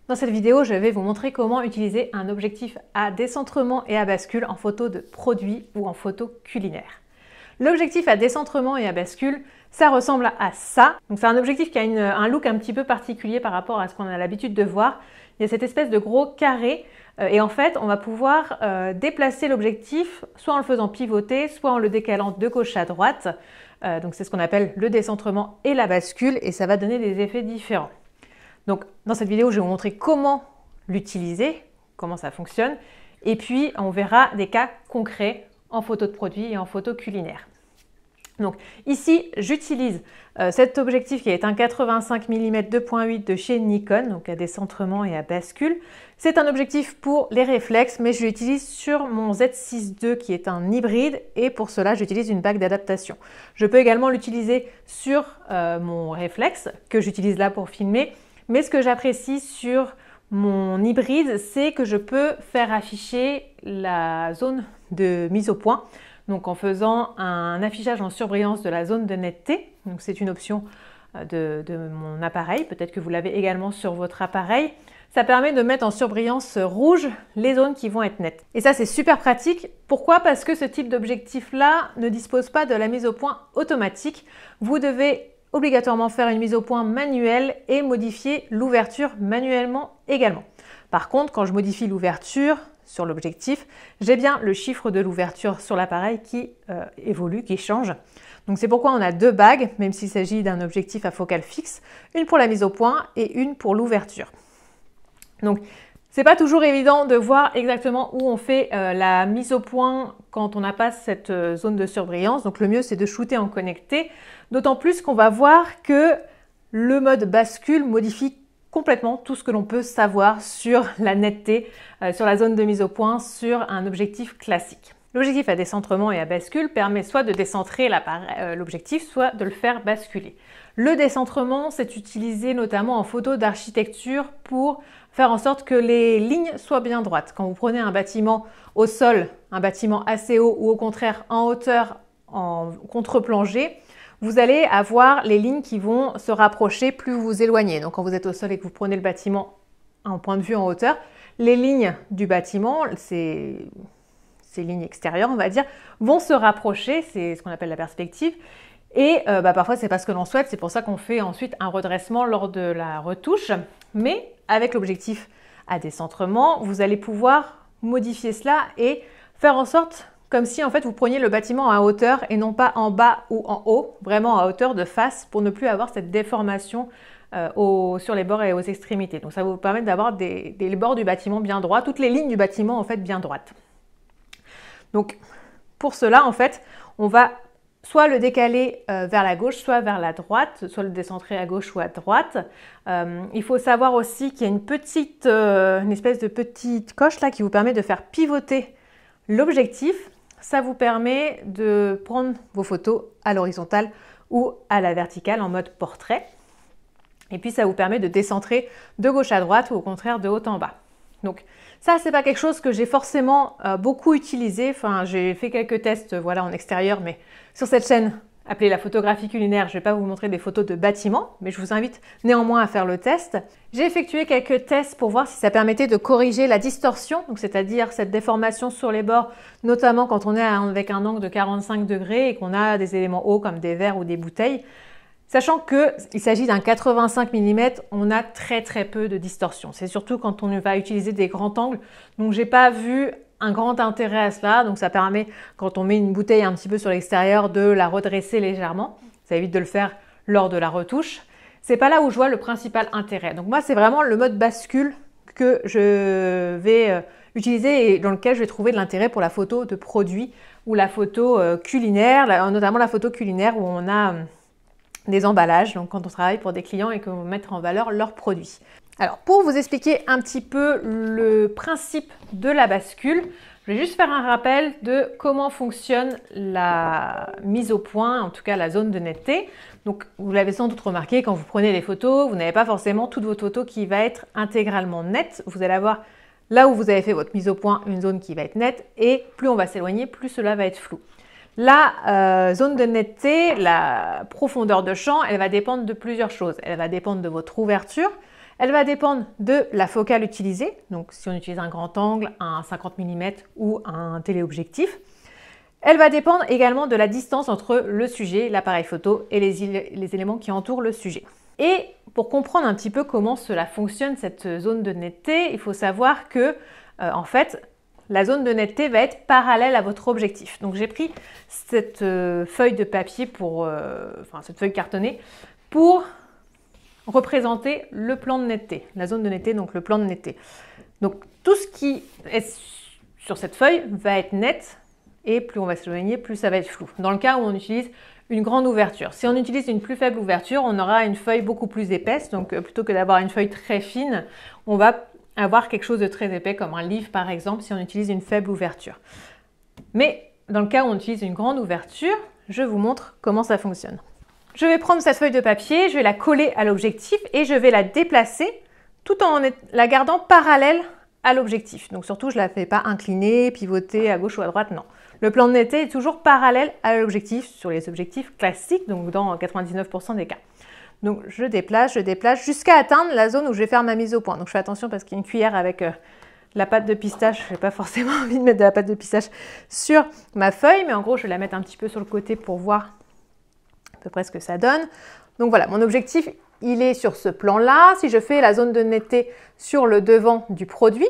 Dans cette vidéo, je vais vous montrer comment utiliser un objectif à décentrement et à bascule en photo de produit ou en photo culinaire. L'objectif à décentrement et à bascule, ça ressemble à ça. Donc c'est un objectif qui a un look un petit peu particulier par rapport à ce qu'on a l'habitude de voir. Il y a cette espèce de gros carré et en fait, on va pouvoir déplacer l'objectif soit en le faisant pivoter, soit en le décalant de gauche à droite. Donc c'est ce qu'on appelle le décentrement et la bascule et ça va donner des effets différents. Donc, dans cette vidéo, je vais vous montrer comment l'utiliser, comment ça fonctionne, et puis on verra des cas concrets en photo de produit et en photo culinaire. Donc ici, j'utilise cet objectif qui est un 85 mm 2.8 de chez Nikon, donc à décentrement et à bascule. C'est un objectif pour les réflexes, mais je l'utilise sur mon Z6 II qui est un hybride et pour cela, j'utilise une bague d'adaptation. Je peux également l'utiliser sur mon réflexe que j'utilise là pour filmer. Mais ce que j'apprécie sur mon hybride, c'est que je peux faire afficher la zone de mise au point. Donc en faisant un affichage en surbrillance de la zone de netteté. Donc c'est une option de mon appareil. Peut-être que vous l'avez également sur votre appareil. Ça permet de mettre en surbrillance rouge les zones qui vont être nettes. Et ça, c'est super pratique. Pourquoi? Parce que ce type d'objectif-là ne dispose pas de la mise au point automatique. Vous devez obligatoirement faire une mise au point manuelle et modifier l'ouverture manuellement également. Par contre, quand je modifie l'ouverture sur l'objectif, j'ai bien le chiffre de l'ouverture sur l'appareil qui évolue, qui change. Donc c'est pourquoi on a deux bagues, même s'il s'agit d'un objectif à focale fixe, une pour la mise au point et une pour l'ouverture. Donc c'est pas toujours évident de voir exactement où on fait la mise au point quand on n'a pas cette zone de surbrillance. Donc le mieux, c'est de shooter en connecté. D'autant plus qu'on va voir que le mode bascule modifie complètement tout ce que l'on peut savoir sur la netteté, sur la zone de mise au point, sur un objectif classique. L'objectif à décentrement et à bascule permet soit de décentrer l'objectif, soit de le faire basculer. Le décentrement, c'est utilisé notamment en photo d'architecture pour faire en sorte que les lignes soient bien droites. Quand vous prenez un bâtiment au sol, un bâtiment assez haut ou au contraire en hauteur, en contre-plongée, vous allez avoir les lignes qui vont se rapprocher plus vous vous éloignez. Donc quand vous êtes au sol et que vous prenez le bâtiment en point de vue en hauteur, les lignes du bâtiment, ces lignes extérieures, on va dire, vont se rapprocher, c'est ce qu'on appelle la perspective. Et parfois, c'est pas ce que l'on souhaite, c'est pour ça qu'on fait ensuite un redressement lors de la retouche. Mais avec l'objectif à décentrement, vous allez pouvoir modifier cela et faire en sorte comme si en fait vous preniez le bâtiment à hauteur et non pas en bas ou en haut, vraiment à hauteur de face pour ne plus avoir cette déformation sur les bords et aux extrémités. Donc ça va vous permettre d'avoir les bords du bâtiment bien droits, toutes les lignes du bâtiment en fait bien droites. Donc pour cela en fait, on va soit le décaler vers la gauche, soit vers la droite, soit le décentrer à gauche ou à droite. Il faut savoir aussi qu'il y a une espèce de petite coche là qui vous permet de faire pivoter l'objectif. Ça vous permet de prendre vos photos à l'horizontale ou à la verticale en mode portrait. Et puis ça vous permet de décentrer de gauche à droite ou au contraire de haut en bas. Donc ça, c'est pas quelque chose que j'ai forcément beaucoup utilisé. Enfin, j'ai fait quelques tests voilà, en extérieur, mais sur cette chaîne appelée la photographie culinaire, je ne vais pas vous montrer des photos de bâtiments, mais je vous invite néanmoins à faire le test. J'ai effectué quelques tests pour voir si ça permettait de corriger la distorsion, donc c'est-à-dire cette déformation sur les bords, notamment quand on est avec un angle de 45 degrés et qu'on a des éléments hauts comme des verres ou des bouteilles. Sachant qu'il s'agit d'un 85 mm, on a très peu de distorsion. C'est surtout quand on va utiliser des grands angles. Donc j'ai pas vu un grand intérêt à cela. Donc ça permet, quand on met une bouteille un petit peu sur l'extérieur, de la redresser légèrement. Ça évite de le faire lors de la retouche. C'est pas là où je vois le principal intérêt. Donc moi, c'est vraiment le mode bascule que je vais utiliser et dans lequel je vais trouver de l'intérêt pour la photo de produit ou la photo culinaire, notamment la photo culinaire où on a des emballages, donc quand on travaille pour des clients et qu'on veut mettre en valeur leurs produits. Alors pour vous expliquer un petit peu le principe de la bascule, je vais juste faire un rappel de comment fonctionne la mise au point, en tout cas la zone de netteté. Donc vous l'avez sans doute remarqué, quand vous prenez les photos, vous n'avez pas forcément toutes vos photos qui va être intégralement nette. Vous allez avoir là où vous avez fait votre mise au point une zone qui va être nette et plus on va s'éloigner, plus cela va être flou. La zone de netteté, la profondeur de champ, elle va dépendre de plusieurs choses. Elle va dépendre de votre ouverture, Elle va dépendre de la focale utilisée, donc si on utilise un grand angle, un 50 mm ou un téléobjectif. Elle va dépendre également de la distance entre le sujet, l'appareil photo et les éléments qui entourent le sujet. Et pour comprendre un petit peu comment cela fonctionne, cette zone de netteté, il faut savoir que, en fait, la zone de netteté va être parallèle à votre objectif. Donc j'ai pris cette feuille de papier cette feuille cartonnée pour représenter le plan de netteté, la zone de netteté, donc le plan de netteté. Donc tout ce qui est sur cette feuille va être net et plus on va s'éloigner, plus ça va être flou. Dans le cas où on utilise une grande ouverture. Si on utilise une plus faible ouverture, on aura une feuille beaucoup plus épaisse. Donc plutôt que d'avoir une feuille très fine, on va avoir quelque chose de très épais comme un livre par exemple si on utilise une faible ouverture. Mais dans le cas où on utilise une grande ouverture, je vous montre comment ça fonctionne. Je vais prendre cette feuille de papier, je vais la coller à l'objectif et je vais la déplacer tout en la gardant parallèle à l'objectif. Donc surtout, je ne la fais pas incliner, pivoter à gauche ou à droite, non. Le plan de netteté est toujours parallèle à l'objectif sur les objectifs classiques, donc dans 99% des cas. Donc je déplace jusqu'à atteindre la zone où je vais faire ma mise au point. Donc je fais attention parce qu'il y a une cuillère avec la pâte de pistache. Je n'ai pas forcément envie de mettre de la pâte de pistache sur ma feuille, mais en gros je vais la mettre un petit peu sur le côté pour voir à peu près ce que ça donne. Donc voilà, mon objectif il est sur ce plan-là. Si je fais la zone de netteté sur le devant du produit,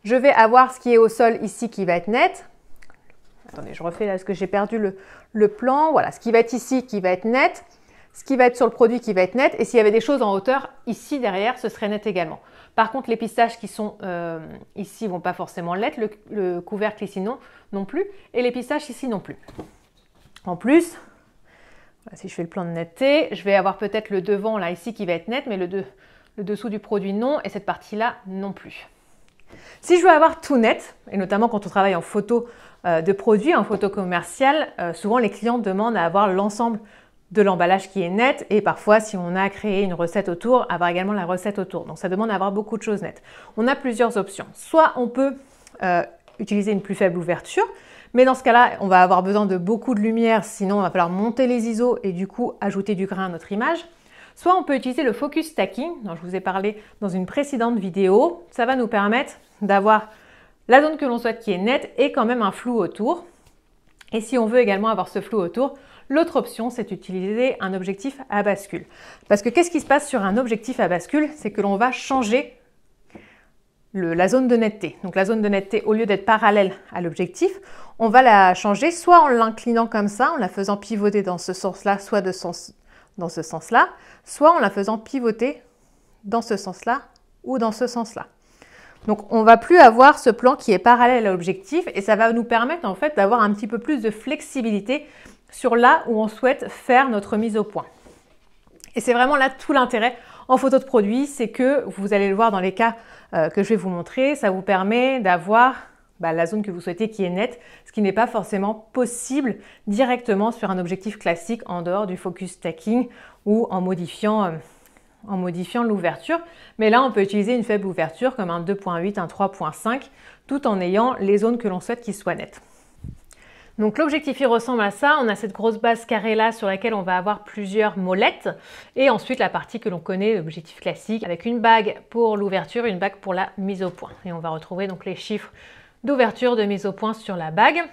je vais avoir ce qui est au sol ici qui va être net. Attendez, je refais là parce que j'ai perdu le plan. Voilà, ce qui va être ici qui va être net. Ce qui va être sur le produit qui va être net. Et s'il y avait des choses en hauteur, ici derrière, ce serait net également. Par contre, les pistaches qui sont ici ne vont pas forcément l'être. Le couvercle ici non plus. Et les pistaches ici non plus. En plus, voilà, si je fais le plan de netteté, je vais avoir peut-être le devant là ici qui va être net, mais le dessous du produit non. Et cette partie-là non plus. Si je veux avoir tout net, et notamment quand on travaille en photo de produit, en photo commerciale, souvent les clients demandent à avoir l'ensemble de l'emballage qui est net et parfois si on a créé une recette autour, avoir également la recette autour. Donc ça demande d'avoir beaucoup de choses nettes. On a plusieurs options. Soit on peut utiliser une plus faible ouverture, mais dans ce cas-là, on va avoir besoin de beaucoup de lumière, sinon il va falloir monter les ISO et du coup ajouter du grain à notre image. Soit on peut utiliser le focus stacking, dont je vous ai parlé dans une précédente vidéo. Ça va nous permettre d'avoir la zone que l'on souhaite qui est nette et quand même un flou autour. Et si on veut également avoir ce flou autour, l'autre option, c'est d'utiliser un objectif à bascule. Parce que qu'est-ce qui se passe sur un objectif à bascule? C'est que l'on va changer la zone de netteté. Donc la zone de netteté, au lieu d'être parallèle à l'objectif, on va la changer soit en l'inclinant comme ça, en la faisant pivoter dans ce sens-là, soit dans ce sens-là, soit en la faisant pivoter dans ce sens-là ou dans ce sens-là. Donc on ne va plus avoir ce plan qui est parallèle à l'objectif et ça va nous permettre en fait d'avoir un petit peu plus de flexibilité sur là où on souhaite faire notre mise au point. Et c'est vraiment là tout l'intérêt en photo de produit, c'est que vous allez le voir dans les cas que je vais vous montrer, ça vous permet d'avoir la zone que vous souhaitez qui est nette, ce qui n'est pas forcément possible directement sur un objectif classique en dehors du focus stacking ou en modifiant l'ouverture. Mais là, on peut utiliser une faible ouverture comme un 2.8, un 3.5, tout en ayant les zones que l'on souhaite qui soient nettes. Donc l'objectif il ressemble à ça, on a cette grosse base carrée là sur laquelle on va avoir plusieurs molettes et ensuite la partie que l'on connaît, l'objectif classique avec une bague pour l'ouverture, une bague pour la mise au point. Et on va retrouver donc les chiffres d'ouverture, de mise au point sur la bague.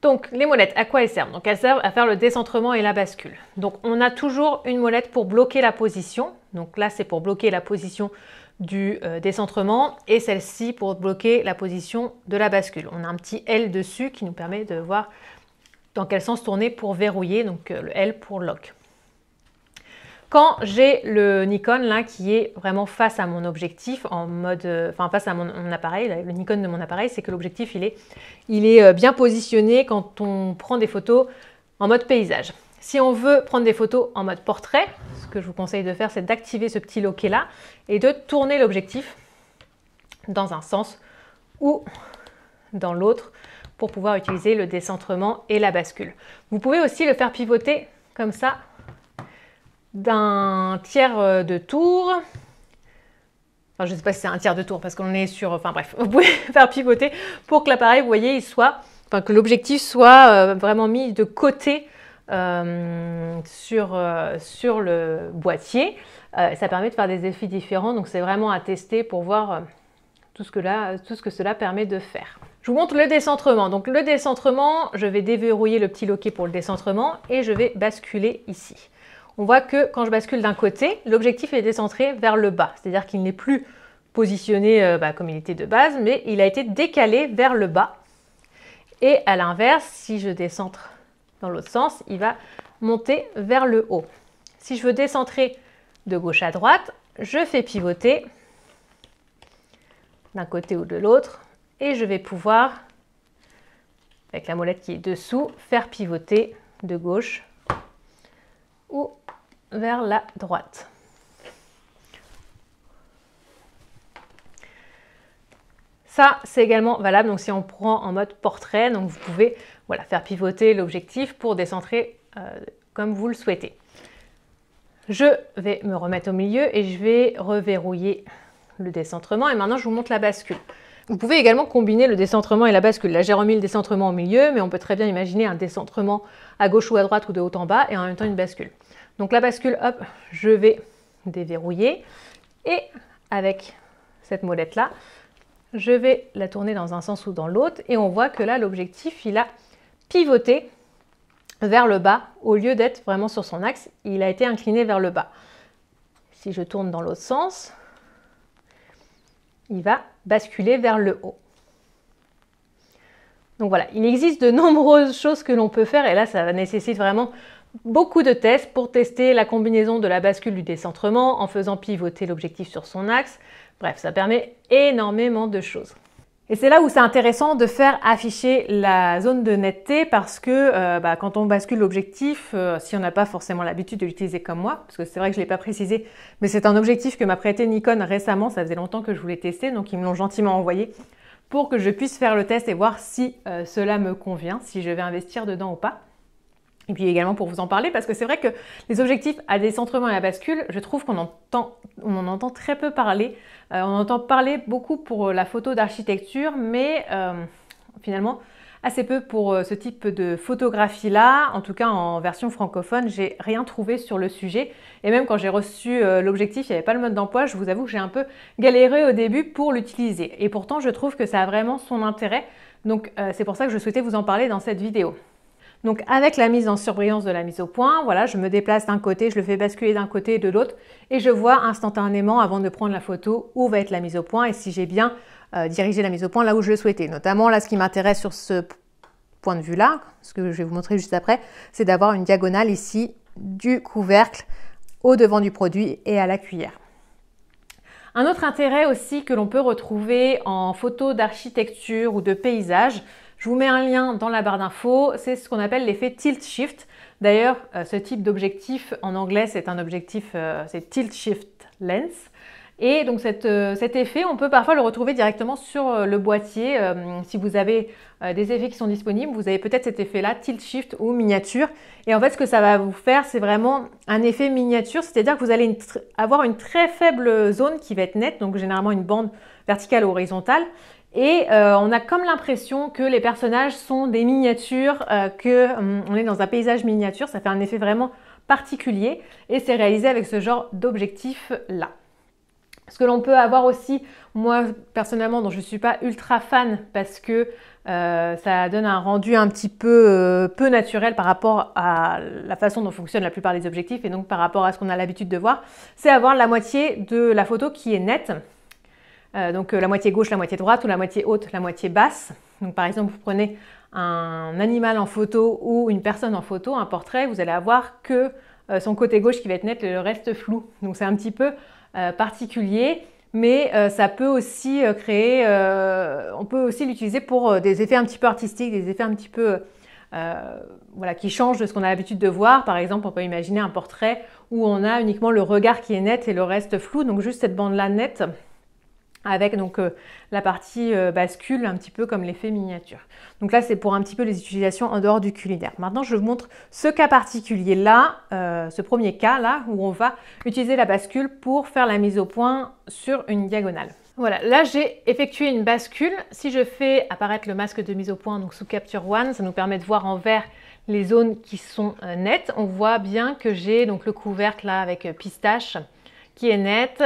Donc les molettes, à quoi elles servent? Donc elles servent à faire le décentrement et la bascule. Donc on a toujours une molette pour bloquer la position. Donc là c'est pour bloquer la position du décentrement et celle-ci pour bloquer la position de la bascule. On a un petit L dessus qui nous permet de voir dans quel sens tourner pour verrouiller, donc le L pour lock. Quand j'ai le Nikon là qui est vraiment face à mon objectif, en mode, face à mon appareil, le Nikon de mon appareil, c'est que l'objectif il est bien positionné quand on prend des photos en mode paysage. Si on veut prendre des photos en mode portrait, ce que je vous conseille de faire, c'est d'activer ce petit loquet là et de tourner l'objectif dans un sens ou dans l'autre pour pouvoir utiliser le décentrement et la bascule. Vous pouvez aussi le faire pivoter comme ça d'un tiers de tour. Enfin, je ne sais pas si c'est un tiers de tour parce qu'on est sur... Enfin bref, vous pouvez faire pivoter pour que l'appareil, vous voyez, que l'objectif soit vraiment mis de côté sur le boîtier. Ça permet de faire des effets différents, donc c'est vraiment à tester pour voir tout ce que cela permet de faire. Je vous montre le décentrement. Donc le décentrement, je vais déverrouiller le petit loquet pour le décentrement et je vais basculer ici. On voit que quand je bascule d'un côté, l'objectif est décentré vers le bas, c'est-à-dire qu'il n'est plus positionné comme il était de base, mais il a été décalé vers le bas. Et à l'inverse, si je décentre dans l'autre sens, il va monter vers le haut. Si je veux décentrer de gauche à droite, je fais pivoter d'un côté ou de l'autre et je vais pouvoir, avec la molette qui est dessous, faire pivoter de gauche ou vers la droite. Ça, c'est également valable donc si on prend en mode portrait, donc vous pouvez faire pivoter l'objectif pour décentrer comme vous le souhaitez. Je vais me remettre au milieu et je vais reverrouiller le décentrement et maintenant je vous montre la bascule. Vous pouvez également combiner le décentrement et la bascule. Là, j'ai remis le décentrement au milieu, mais on peut très bien imaginer un décentrement à gauche ou à droite ou de haut en bas et en même temps une bascule. Donc la bascule, hop, je vais déverrouiller et avec cette molette-là, je vais la tourner dans un sens ou dans l'autre et on voit que là, l'objectif, il a pivoté vers le bas au lieu d'être vraiment sur son axe, il a été incliné vers le bas. Si je tourne dans l'autre sens, il va basculer vers le haut. Donc voilà, il existe de nombreuses choses que l'on peut faire et là, ça nécessite vraiment beaucoup de tests pour tester la combinaison de la bascule du décentrement en faisant pivoter l'objectif sur son axe. Bref, ça permet énormément de choses. Et c'est là où c'est intéressant de faire afficher la zone de netteté parce que quand on bascule l'objectif, si on n'a pas forcément l'habitude de l'utiliser comme moi, parce que c'est vrai que je ne l'ai pas précisé, mais c'est un objectif que m'a prêté Nikon récemment, ça faisait longtemps que je voulais tester, donc ils me l'ont gentiment envoyé pour que je puisse faire le test et voir si cela me convient, si je vais investir dedans ou pas. Et puis également pour vous en parler, parce que c'est vrai que les objectifs à décentrement et à bascule, je trouve qu'on en entend très peu parler. On entend parler beaucoup pour la photo d'architecture, mais finalement assez peu pour ce type de photographie-là. En tout cas, en version francophone, j'ai rien trouvé sur le sujet. Et même quand j'ai reçu l'objectif, il n'y avait pas le mode d'emploi. Je vous avoue que j'ai un peu galéré au début pour l'utiliser. Et pourtant, je trouve que ça a vraiment son intérêt. Donc, c'est pour ça que je souhaitais vous en parler dans cette vidéo. Donc avec la mise en surbrillance de la mise au point, voilà, je me déplace d'un côté, je le fais basculer d'un côté et de l'autre et je vois instantanément avant de prendre la photo où va être la mise au point et si j'ai bien dirigé la mise au point là où je le souhaitais. Notamment là, ce qui m'intéresse sur ce point de vue là, ce que je vais vous montrer juste après, c'est d'avoir une diagonale ici du couvercle au devant du produit et à la cuillère. Un autre intérêt aussi que l'on peut retrouver en photo d'architecture ou de paysage, je vous mets un lien dans la barre d'infos, c'est ce qu'on appelle l'effet tilt shift. D'ailleurs, ce type d'objectif en anglais, c'est un objectif, c'est tilt shift lens. Et donc cet effet, on peut parfois le retrouver directement sur le boîtier. Si vous avez des effets qui sont disponibles, vous avez peut-être cet effet-là, tilt shift ou miniature. Et en fait, ce que ça va vous faire, c'est vraiment un effet miniature, c'est-à-dire que vous allez avoir une très faible zone qui va être nette, donc généralement une bande verticale ou horizontale. Et on a comme l'impression que les personnages sont des miniatures, qu'on est dans un paysage miniature. Ça fait un effet vraiment particulier et c'est réalisé avec ce genre d'objectif-là. Ce que l'on peut avoir aussi, moi personnellement, dont je ne suis pas ultra fan parce que ça donne un rendu un petit peu naturel par rapport à la façon dont fonctionnent la plupart des objectifs et donc par rapport à ce qu'on a l'habitude de voir, c'est avoir la moitié de la photo qui est nette. Donc la moitié gauche, la moitié droite ou la moitié haute, la moitié basse. Donc par exemple, vous prenez un animal en photo ou une personne en photo, un portrait, vous allez avoir que son côté gauche qui va être net et le reste flou. Donc c'est un petit peu particulier, mais ça peut aussi créer, on peut aussi l'utiliser pour des effets un petit peu artistiques, des effets un petit peu qui changent de ce qu'on a l'habitude de voir. Par exemple, on peut imaginer un portrait où on a uniquement le regard qui est net et le reste flou, donc juste cette bande-là nette, avec donc la partie bascule, un petit peu comme l'effet miniature. Donc là, c'est pour un petit peu les utilisations en dehors du culinaire. Maintenant, je vous montre ce cas particulier-là, ce premier cas-là, où on va utiliser la bascule pour faire la mise au point sur une diagonale. Voilà, là, j'ai effectué une bascule. Si je fais apparaître le masque de mise au point, donc sous Capture One, ça nous permet de voir en vert les zones qui sont nettes, on voit bien que j'ai donc le couvercle là avec pistache qui est net,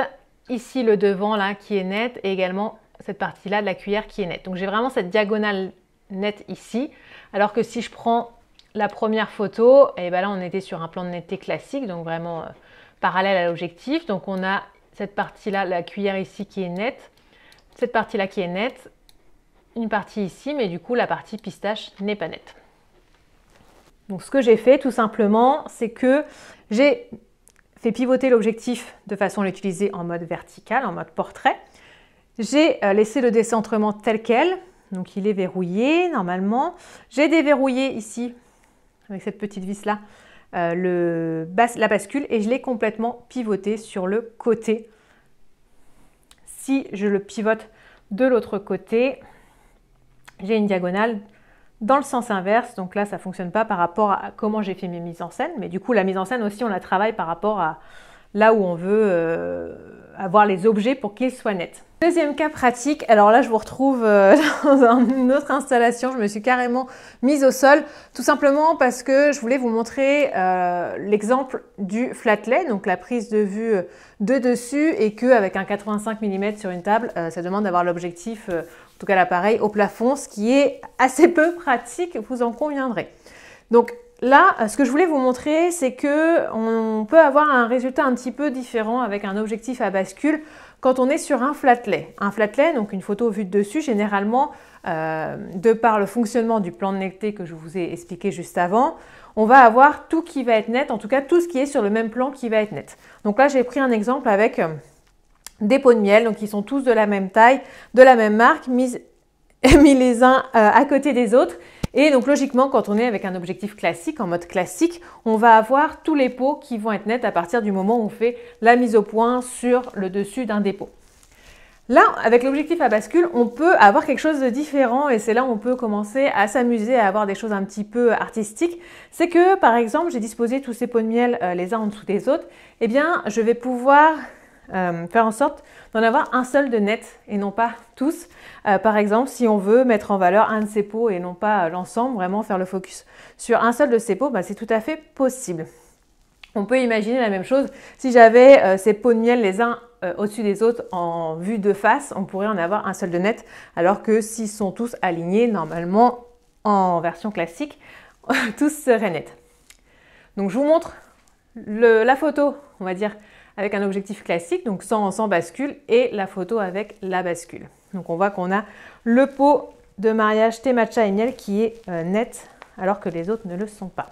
ici le devant là qui est net et également cette partie-là de la cuillère qui est nette. Donc j'ai vraiment cette diagonale nette ici, alors que si je prends la première photo, et ben là on était sur un plan de netteté classique, donc vraiment parallèle à l'objectif. Donc on a cette partie-là, la cuillère ici qui est nette, cette partie-là qui est nette, une partie ici, mais du coup la partie pistache n'est pas nette. Donc ce que j'ai fait tout simplement, c'est que j'ai fait pivoter l'objectif de façon à l'utiliser en mode vertical, en mode portrait. J'ai laissé le décentrement tel quel, donc il est verrouillé normalement. J'ai déverrouillé ici, avec cette petite vis là, la bascule et je l'ai complètement pivoté sur le côté. Si je le pivote de l'autre côté, j'ai une diagonale dans le sens inverse, donc là ça ne fonctionne pas par rapport à comment j'ai fait mes mises en scène, mais du coup la mise en scène aussi on la travaille par rapport à là où on veut avoir les objets pour qu'ils soient nets. Deuxième cas pratique, alors là je vous retrouve dans une autre installation, je me suis carrément mise au sol, tout simplement parce que je voulais vous montrer l'exemple du flatlay, donc la prise de vue de dessus, et qu'avec un 85 mm sur une table, ça demande d'avoir l'objectif, en tout cas l'appareil, au plafond, ce qui est assez peu pratique, vous en conviendrez. Donc là, ce que je voulais vous montrer, c'est qu'on peut avoir un résultat un petit peu différent avec un objectif à bascule quand on est sur un flatlay. Un flatlay, donc une photo vue de dessus, généralement, de par le fonctionnement du plan de netteté que je vous ai expliqué juste avant, on va avoir tout qui va être net, en tout cas tout ce qui est sur le même plan qui va être net. Donc là, j'ai pris un exemple avec des pots de miel, donc ils sont tous de la même taille, de la même marque, mis les uns à côté des autres. Et donc logiquement, quand on est avec un objectif classique, en mode classique, on va avoir tous les pots qui vont être nets à partir du moment où on fait la mise au point sur le dessus d'un des pots. Là, avec l'objectif à bascule, on peut avoir quelque chose de différent et c'est là où on peut commencer à s'amuser, à avoir des choses un petit peu artistiques. C'est que, par exemple, j'ai disposé tous ces pots de miel les uns en dessous des autres. Eh bien, je vais pouvoir faire en sorte d'en avoir un seul de net et non pas tous. Par exemple, si on veut mettre en valeur un de ces pots et non pas l'ensemble, vraiment faire le focus sur un seul de ces pots, c'est tout à fait possible. On peut imaginer la même chose si j'avais ces pots de miel les uns au-dessus des autres en vue de face, on pourrait en avoir un seul de net, alors que s'ils sont tous alignés, normalement, en version classique, tous seraient nets. Donc je vous montre la photo, on va dire, avec un objectif classique, donc sans bascule, et la photo avec la bascule. Donc on voit qu'on a le pot de mariage thé matcha et miel qui est net, alors que les autres ne le sont pas.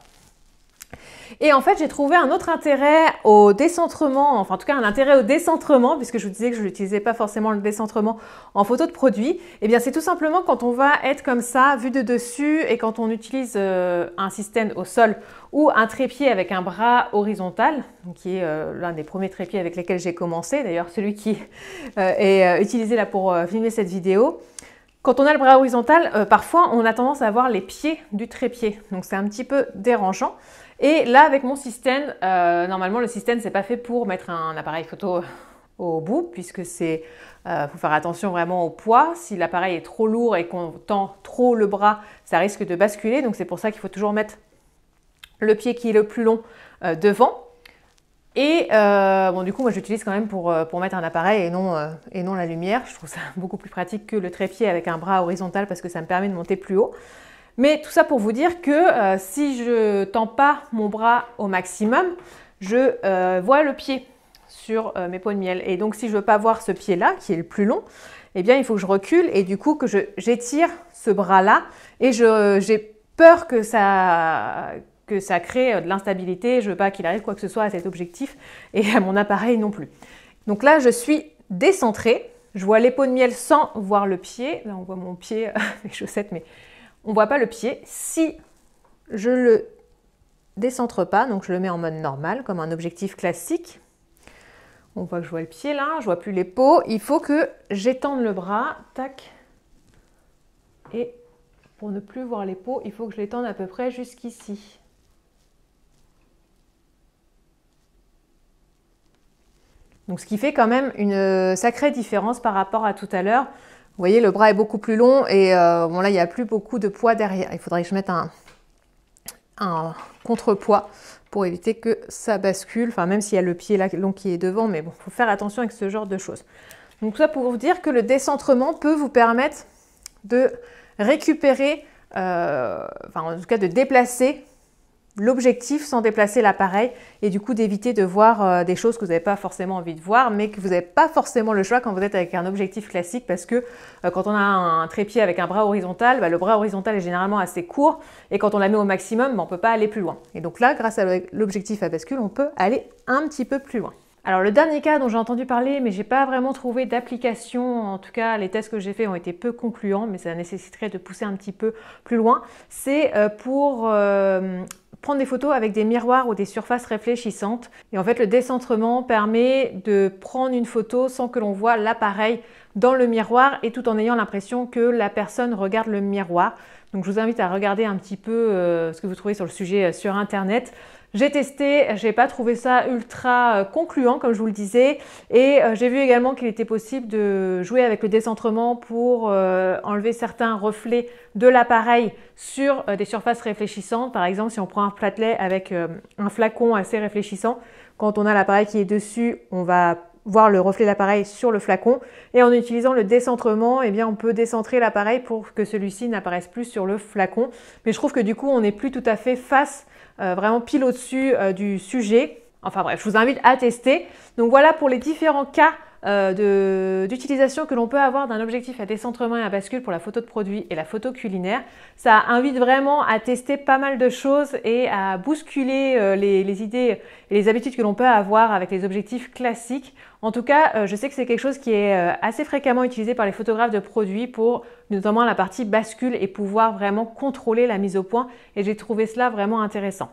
Et en fait, j'ai trouvé un autre intérêt au décentrement, enfin en tout cas un intérêt au décentrement, puisque je vous disais que je n'utilisais pas forcément le décentrement en photo de produit. Et bien c'est tout simplement quand on va être comme ça, vu de dessus, et quand on utilise un système au sol ou un trépied avec un bras horizontal, qui est l'un des premiers trépieds avec lesquels j'ai commencé, d'ailleurs celui qui est utilisé là pour filmer cette vidéo. Quand on a le bras horizontal, parfois on a tendance à voir les pieds du trépied, donc c'est un petit peu dérangeant. Et là, avec mon système, normalement le système c'est pas fait pour mettre un appareil photo au bout, puisque c'est faut faire attention vraiment au poids. Si l'appareil est trop lourd et qu'on tend trop le bras, ça risque de basculer. Donc c'est pour ça qu'il faut toujours mettre le pied qui est le plus long devant. Et bon, du coup, moi j'utilise quand même pour mettre un appareil et non la lumière. Je trouve ça beaucoup plus pratique que le trépied avec un bras horizontal parce que ça me permet de monter plus haut. Mais tout ça pour vous dire que si je tends pas mon bras au maximum, je vois le pied sur mes pots de miel. Et donc si je veux pas voir ce pied-là, qui est le plus long, eh bien il faut que je recule et du coup que j'étire ce bras-là. Et j'ai peur que ça crée de l'instabilité. Je veux pas qu'il arrive quoi que ce soit à cet objectif et à mon appareil non plus. Donc là, je suis décentrée. Je vois les pots de miel sans voir le pied. Là, on voit mon pied, les chaussettes, mais on ne voit pas le pied. Si je le décentre pas, donc je le mets en mode normal, comme un objectif classique, on voit que je vois le pied là, je vois plus les pots. Il faut que j'étende le bras, tac, et pour ne plus voir les pots, il faut que je l'étende à peu près jusqu'ici. Donc ce qui fait quand même une sacrée différence par rapport à tout à l'heure. Vous voyez, le bras est beaucoup plus long et bon là, il n'y a plus beaucoup de poids derrière. Il faudrait que je mette un contrepoids pour éviter que ça bascule, enfin même s'il y a le pied là long qui est devant, mais bon, il faut faire attention avec ce genre de choses. Donc tout ça pour vous dire que le décentrement peut vous permettre de récupérer, enfin en tout cas de déplacer l'objectif sans déplacer l'appareil et du coup d'éviter de voir des choses que vous n'avez pas forcément envie de voir, mais que vous n'avez pas forcément le choix quand vous êtes avec un objectif classique, parce que quand on a un trépied avec un bras horizontal, le bras horizontal est généralement assez court et quand on la met au maximum, on ne peut pas aller plus loin. Et donc là, grâce à l'objectif à bascule, on peut aller un petit peu plus loin. Alors le dernier cas dont j'ai entendu parler, mais j'ai pas vraiment trouvé d'application, en tout cas les tests que j'ai faits ont été peu concluants, mais ça nécessiterait de pousser un petit peu plus loin, c'est pour prendre des photos avec des miroirs ou des surfaces réfléchissantes. Et en fait le décentrement permet de prendre une photo sans que l'on voit l'appareil dans le miroir et tout en ayant l'impression que la personne regarde le miroir. Donc je vous invite à regarder un petit peu ce que vous trouvez sur le sujet sur internet. J'ai testé, j'ai pas trouvé ça ultra concluant comme je vous le disais, et j'ai vu également qu'il était possible de jouer avec le décentrement pour enlever certains reflets de l'appareil sur des surfaces réfléchissantes. Par exemple, si on prend un platelet avec un flacon assez réfléchissant, quand on a l'appareil qui est dessus, on va voir le reflet de l'appareil sur le flacon, et en utilisant le décentrement, eh bien, on peut décentrer l'appareil pour que celui-ci n'apparaisse plus sur le flacon. Mais je trouve que du coup, on n'est plus tout à fait face, vraiment pile au-dessus du sujet. Enfin bref, je vous invite à tester. Donc voilà pour les différents cas d'utilisation que l'on peut avoir d'un objectif à décentrement et à bascule pour la photo de produit et la photo culinaire. Ça invite vraiment à tester pas mal de choses et à bousculer les idées et les habitudes que l'on peut avoir avec les objectifs classiques. En tout cas, je sais que c'est quelque chose qui est assez fréquemment utilisé par les photographes de produits pour notamment la partie bascule et pouvoir vraiment contrôler la mise au point, et j'ai trouvé cela vraiment intéressant.